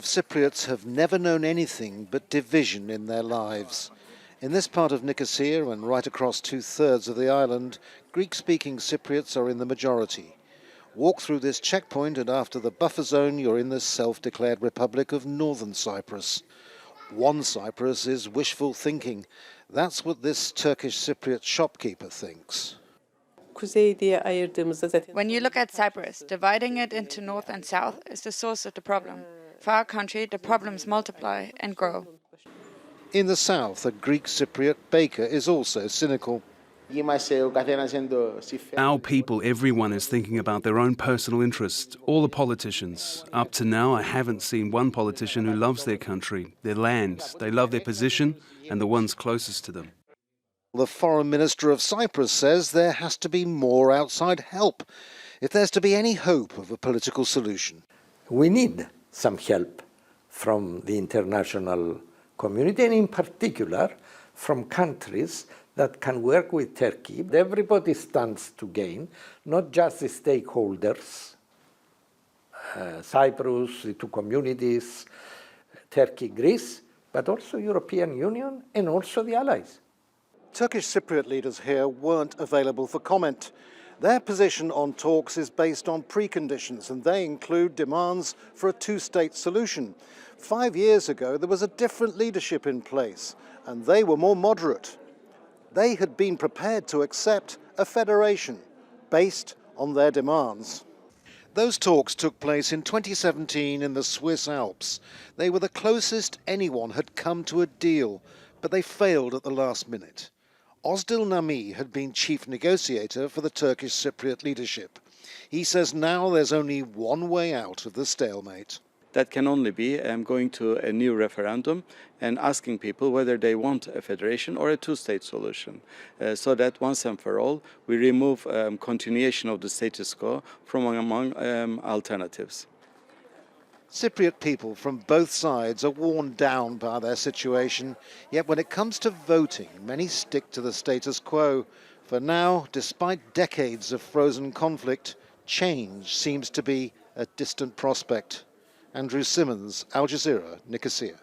Cypriots have never known anything but division in their lives. In this part of Nicosia and right across 2/3 of the island, Greek-speaking Cypriots are in the majority. Walk through this checkpoint and after the buffer zone you're in the self-declared Republic of Northern Cyprus. One Cyprus is wishful thinking. That's what this Turkish Cypriot shopkeeper thinks. When you look at Cyprus, dividing it into north and south is the source of the problem. For our country, the problems multiply and grow. In the south, a Greek Cypriot baker is also cynical. Our people, everyone is thinking about their own personal interests, all the politicians. Up to now, I haven't seen one politician who loves their country, their land. They love their position and the ones closest to them. The foreign minister of Cyprus says there has to be more outside help if there's to be any hope of a political solution. We need some help from the international community and in particular from countries that can work with Turkey. Everybody stands to gain, not just the stakeholders, Cyprus, the two communities, Turkey, Greece, but also European Union and also the allies. Turkish Cypriot leaders here weren't available for comment. Their position on talks is based on preconditions, and they include demands for a two-state solution. 5 years ago, there was a different leadership in place, and they were more moderate. They had been prepared to accept a federation based on their demands. Those talks took place in 2017 in the Swiss Alps. They were the closest anyone had come to a deal, but they failed at the last minute. Ozdil Nami had been chief negotiator for the Turkish Cypriot leadership. He says now there's only one way out of the stalemate. That can only be going to a new referendum and asking people whether they want a federation or a two-state solution, so that once and for all we remove continuation of the status quo from among alternatives. Cypriot people from both sides are worn down by their situation, yet when it comes to voting, many stick to the status quo. For now, despite decades of frozen conflict, change seems to be a distant prospect. Andrew Simmons, Al Jazeera, Nicosia.